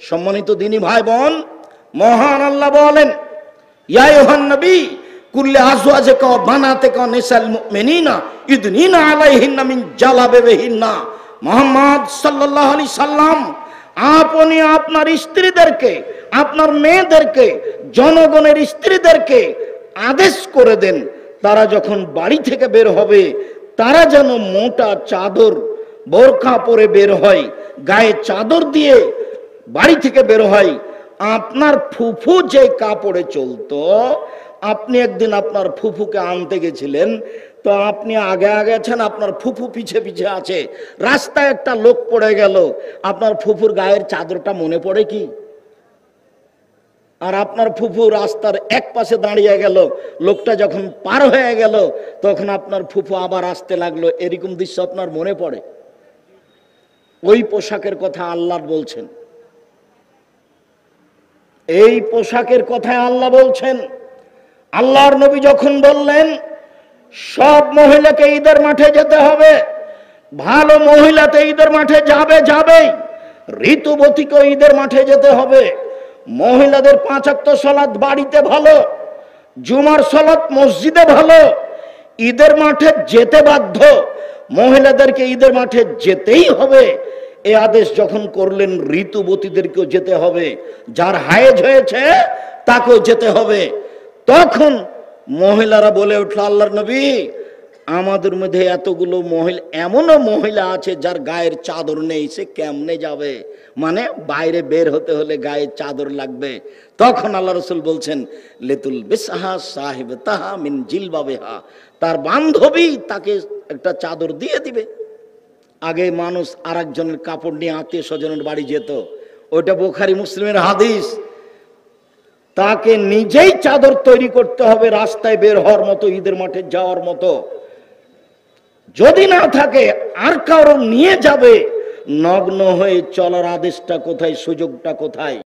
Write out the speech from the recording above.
সম্মানিত দিনী ভাই বোন, মহান আল্লাহ বলেন, ইয়া আইয়ুহান নবী কুল্লি আজওয়াজিকা ওয়া বানাতিকা নিসাল মুমিনিনা ইদনিনা আলাইহিন্না মিন জালাবিবিহিন্না। মুহাম্মদ সাল্লাল্লাহু আলাইহি সাল্লাম, আপনি আপনার স্ত্রীদেরকে, আপনার মেয়েদেরকে, জনগণের স্ত্রীদেরকে আদেশ করে দেন, তারা যখন বাড়ি থেকে বের হবে তারা যেন মোটা চাদর বোরকা পরে বের হয়, গায়ে চাদর দিয়ে বাড়ি থেকে বের হয়। আপনার ফুফু যে কাপড়ে চলতো, আপনি একদিন আপনার ফুফুকে আনতে গেছিলেন, তো আপনি আগে আগে আছেন, আপনার ফুফু পিছে পিছে আছে, রাস্তায় একটা লোক পড়ে গেল, আপনার ফুফুর গায়ের চাদরটা মনে পড়ে কি? আর আপনার ফুফু রাস্তার এক পাশে দাঁড়িয়ে গেল, লোকটা যখন পার হয়ে গেল তখন আপনার ফুফু আবার আসতে লাগলো, এরকম দৃশ্য আপনার মনে পড়ে? ওই পোশাকের কথা আল্লাহ বলছেন, এই পোশাকের কথায় আল্লাহ বলছেন। আল্লাহর নবী যখন বললেন সব মহিলাকে ঈদের মাঠে যেতে হবে, ভালো মহিলাতে ঈদের মাঠে যাবেই, ঋতুবতীকে ঈদের মাঠে যেতে হবে, মহিলাদের 5 ওয়াক্ত সালাত বাড়িতে ভালো, জুমার সালাত মসজিদে ভালো, ঈদের মাঠে যেতে বাধ্য, মহিলাদেরকে ঈদের মাঠে যেতেই হবে, এই আদেশ যখন করলেন ঋতুবতীদেরকেও যেতে হবে, যার হায়েজ হয়েছে তাকেও যেতে হবে, তখন মহিলারা বলে উঠল, আল্লাহর নবী আমাদের মধ্যে এতগুলো মহিলা, এমনও মহিলা আছে যার গায়ের চাদর নেই, সে কেমনে যাবে? মানে বাইরে বের হতে হলে গায়ে চাদর লাগবে। তখন আল্লাহ রাসূল বলছেন, লিতুল বিসহা সাহিবতাহা মিন জিলবাবিহা, তার বান্ধবী তাকে একটা চাদর দিয়ে দিবে। আগে মানুষ আরেকজনের কাপড় নিয়ে আত্মীয় স্বজনের বাড়ি যেত, ওইটা বুখারী মুসলিমের হাদিস। তাকে নিজেই চাদর তৈরি করতে হবে রাস্তায় বের হওয়ার মতো, ঈদের মাঠে যাওয়ার মতো। যদি না থাকে আর কারো নিয়ে যাবে। নগ্ন হয়ে চলার আদেশটা কোথায়, সুযোগটা কোথায়?